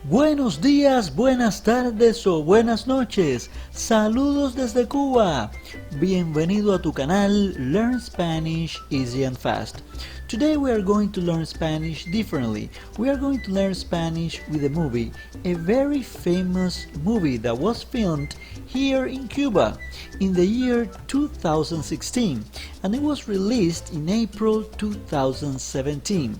Buenos días, buenas tardes o buenas noches. Saludos desde Cuba. Bienvenido a tu canal Learn Spanish Easy and Fast. Today we are going to learn Spanish differently. We are going to learn Spanish with a movie, a very famous movie that was filmed here in Cuba in the year 2016 and it was released in April 2017.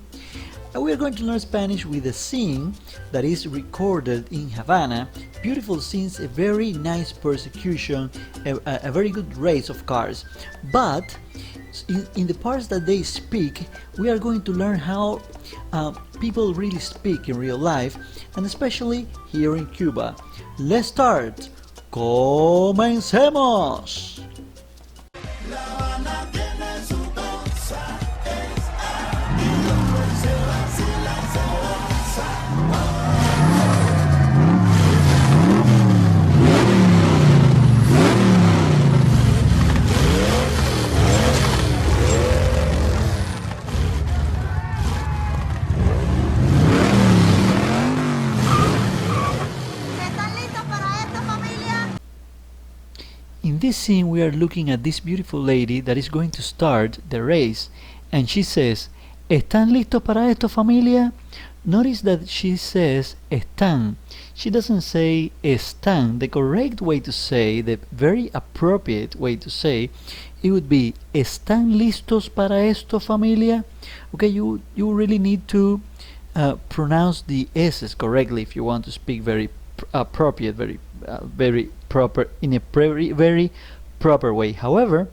We are going to learn Spanish with a scene that is recorded in Havana. Beautiful scenes, a very nice persecution, a very good race of cars. But in the parts that they speak, we are going to learn how people really speak in real life, and especially here in Cuba. Let's start. ¡Comencemos! In this scene we are looking at this beautiful lady that is going to start the race, and she says, ¿Están listos para esto, familia? Notice that she says están. She doesn't say están. The correct way to say, the very appropriate way to say, it would be ¿Están listos para esto, familia? Okay, you really need to pronounce the S's correctly if you want to speak very appropriate, very proper, in a very proper way. However,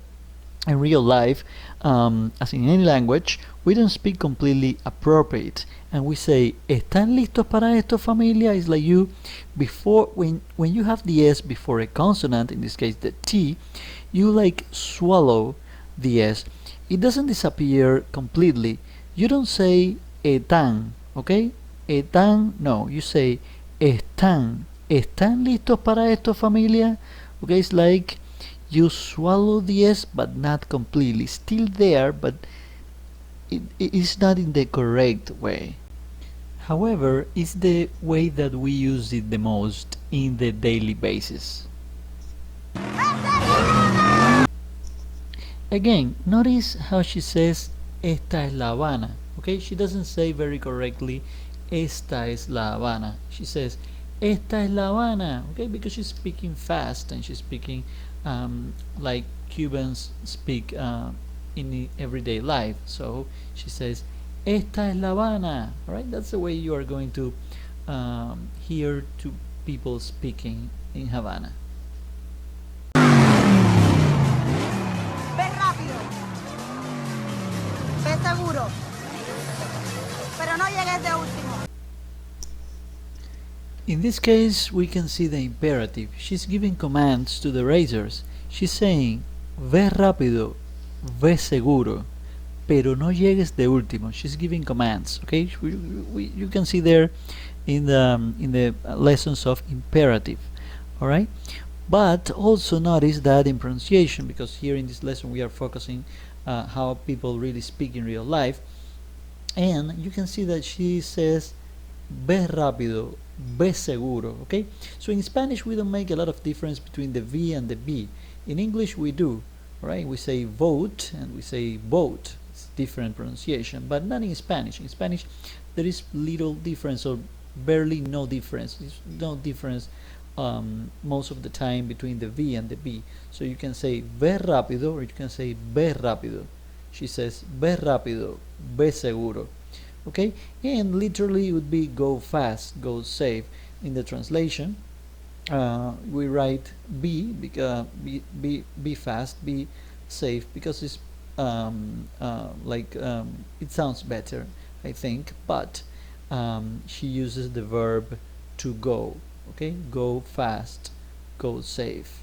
in real life, as in any language, we don't speak completely appropriate, and we say ¿Están listos para esto, familia? It's like you, before, when you have the S before a consonant, in this case the T, you like swallow the S. It doesn't disappear completely. You don't say están, okay? Están, no, you say están. ¿Están listos para esto, familia? Okay, it's like you swallow the S but not completely. Still there, but it is not in the correct way. However, it's the way that we use it the most in the daily basis. Again, notice how she says Esta es la Habana. Okay, she doesn't say very correctly Esta es la Habana. She says Esta es la Habana, okay, because she's speaking fast and she's speaking like Cubans speak in the everyday life. So she says Esta es la Habana. Alright, that's the way you are going to hear to people speaking in Havana. Ve rápido, ve seguro, pero no llegues de último. In this case, we can see the imperative. She's giving commands to the racers. She's saying, ve rápido, ve seguro, pero no llegues de último. She's giving commands. Okay, you can see there in the lessons of imperative. All right, but also notice that in pronunciation, because here in this lesson we are focusing how people really speak in real life, and you can see that she says, ve rápido, ve seguro. Okay, so in Spanish we don't make a lot of difference between the V and the B. In English we do, right? We say vote and we say boat. It's different pronunciation, but not in Spanish. In Spanish there is little difference or barely no difference. There's no difference most of the time between the V and the B. So you can say ve rápido or you can say ve rápido. She says ve rápido, ve seguro. Okay, and literally it would be go fast, go safe. In the translation, we write be fast, be safe, because it's it sounds better, I think. But she uses the verb to go. Okay, go fast, go safe.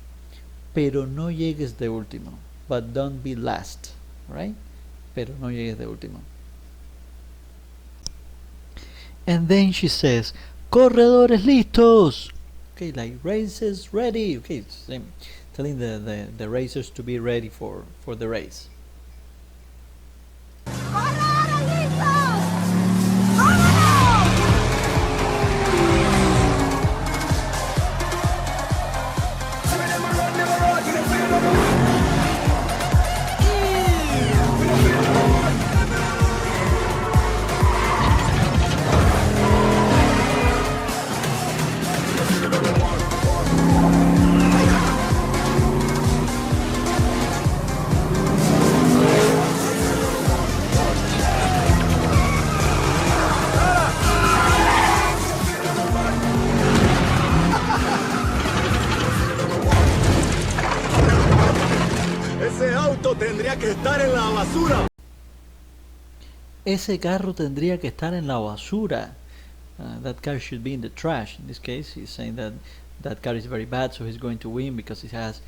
Pero no llegues de último, but don't be last. Right? Pero no llegues de último. And then she says, corredores listos. Okay, like races ready. Okay, telling the racers to be ready for the race. ¡Corredores listos! ¡Vámonos! basura. Ese carro tendría que estar en la basura. That car should be in the trash. In this case, he's saying that that car is very bad, so he's going to win because he has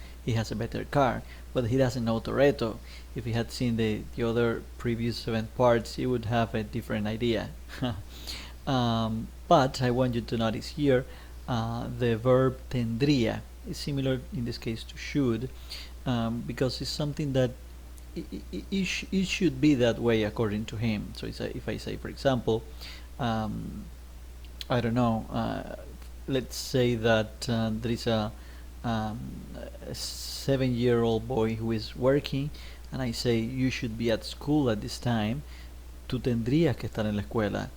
a better car. But he doesn't know Toretto. If he had seen the other previous 7 parts, he would have a different idea. But I want you to notice here the verb tendría is similar in this case to should, because it's something that it should be that way according to him. So if I say, for example, I don't know, let's say that there is a 7-year-old boy who is working, and I say, you should be at school at this time. Tú tendrías que estar en la escuela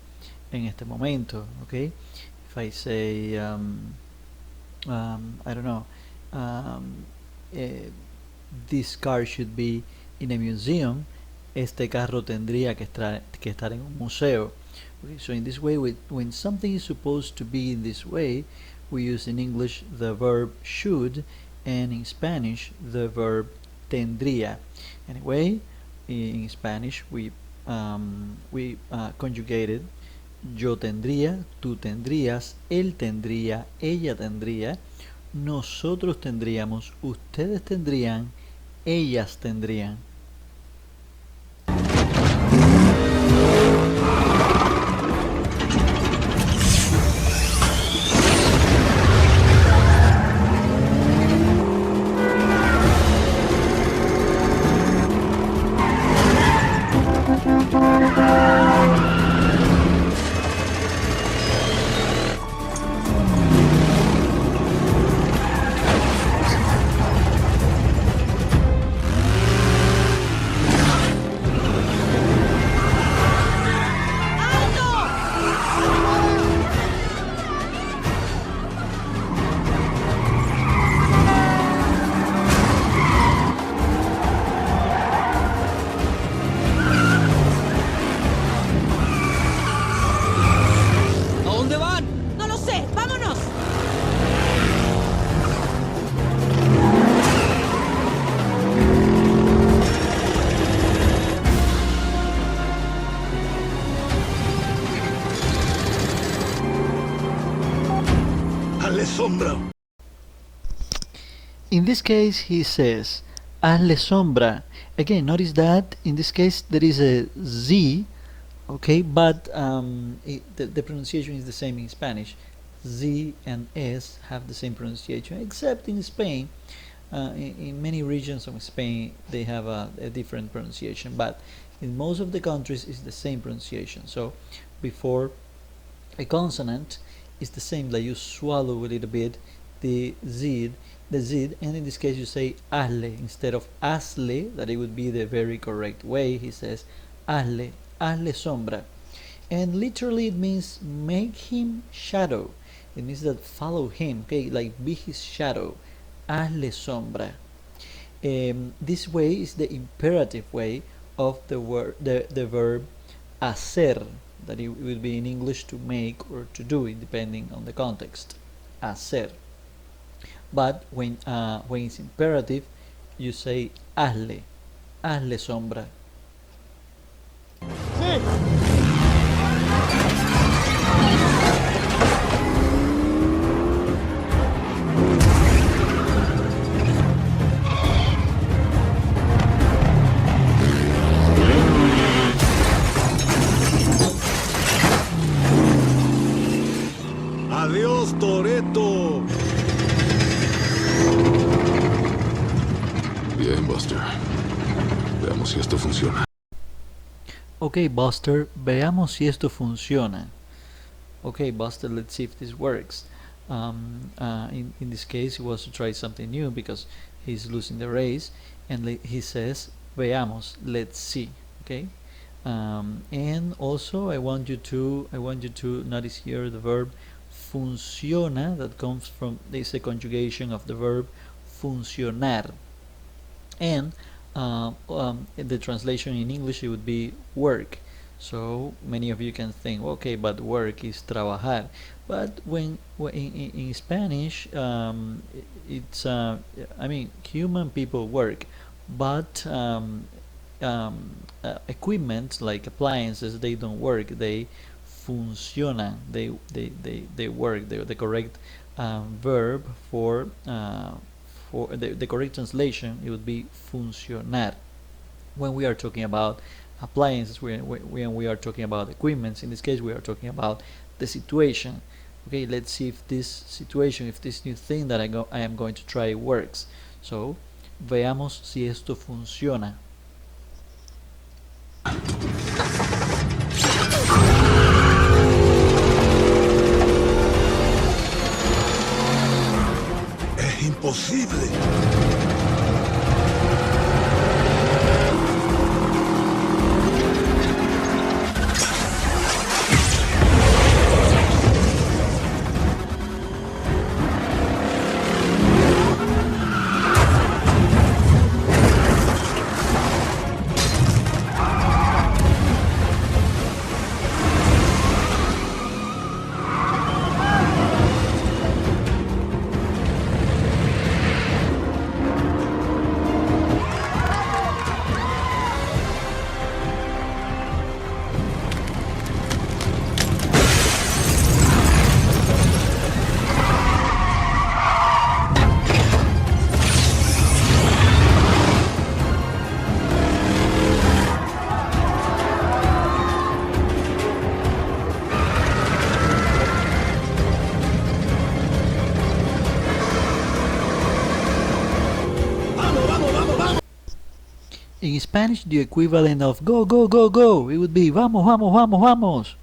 en este momento, okay? If I say, I don't know, this car should be in a museum, este carro tendría que estar en un museo. Okay, so in this way, when something is supposed to be in this way, we use in English the verb should, and in Spanish the verb tendría. Anyway, in Spanish we conjugated yo tendría, tú tendrías, él tendría, ella tendría, nosotros tendríamos, ustedes tendrían, ellas tendrían. Sombra. In this case, he says, hazle sombra. Again, notice that in this case there is a Z, okay, but the pronunciation is the same in Spanish. Z and S have the same pronunciation, except in Spain. In many regions of Spain, they have a different pronunciation, but in most of the countries, it's the same pronunciation. So, before a consonant, it's the same, that you swallow a little bit the Z, and in this case you say hazle instead of hazle, that it would be the very correct way. He says hazle sombra, and literally it means make him shadow. It means that follow him, okay, like be his shadow. Hazle sombra. This way is the imperative way of the verb hacer, that it will be in English to make or to do, it depending on the context. Hacer. But when it's imperative, you say hazle sombra. Sí. Adiós, Toretto. Bien, Buster. Veamos si esto funciona. Okay, Buster, veamos si esto funciona. Okay, Buster, let's see if this works. In this case, he wants to try something new because he's losing the race, and he says, veamos, let's see. Okay, and also I want you to notice here the verb funciona, that comes from this conjugation of the verb funcionar, and the translation in English it would be work. So many of you can think, okay, but work is trabajar, but when in Spanish it's I mean, human people work, but equipment like appliances, they don't work, they funcionan, they work. The correct verb for the correct translation, it would be funcionar. When we are talking about appliances, when we are talking about equipments, in this case we are talking about the situation. Okay, let's see if this situation, if this new thing that I am going to try works. So veamos si esto funciona. Es imposible. In Spanish, the equivalent of go, go, go, go, it would be vamos, vamos, vamos, vamos.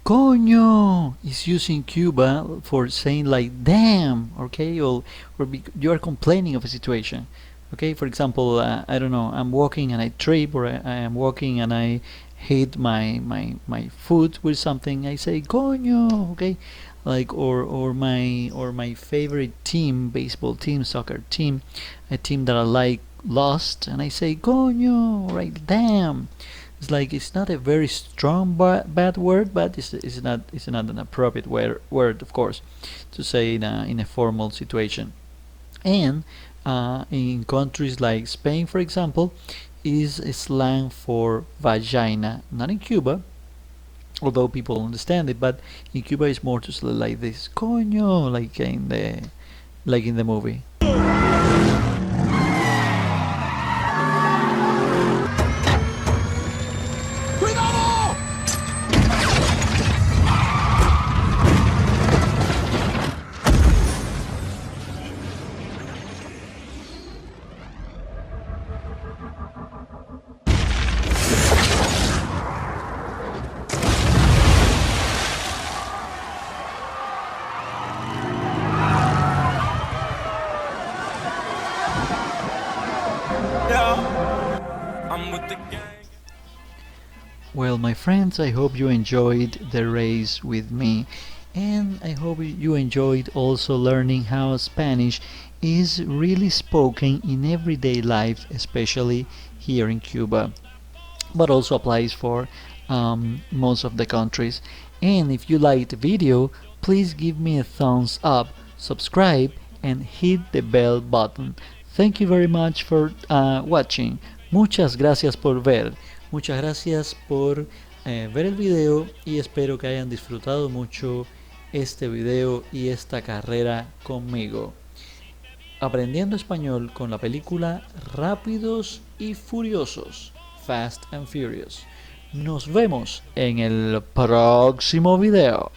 Coño is used in Cuba for saying like damn, okay, or you are complaining of a situation. Okay, for example, I don't know, I'm walking and I trip, or I am walking and I hit my foot with something, I say coño, okay, like or my favorite team, baseball team, soccer team, a team that I like lost, and I say coño, right, damn. It's like it's not a very strong bad word, but it's not an appropriate word, of course, to say in a formal situation. And in countries like Spain, for example, is a slang for vagina. Not in Cuba, although people understand it, but in Cuba it's more to say like this, coño, like in the movie. Well, my friends, I hope you enjoyed the race with me, and I hope you enjoyed also learning how Spanish is really spoken in everyday life, especially here in Cuba, but also applies for most of the countries. And if you liked the video, please give me a thumbs up, subscribe, and hit the bell button. Thank you very much for watching. Muchas gracias por ver. Muchas gracias por ver el video, y espero que hayan disfrutado mucho este video y esta carrera conmigo. Aprendiendo español con la película Rápidos y Furiosos, Fast and Furious. Nos vemos en el próximo video.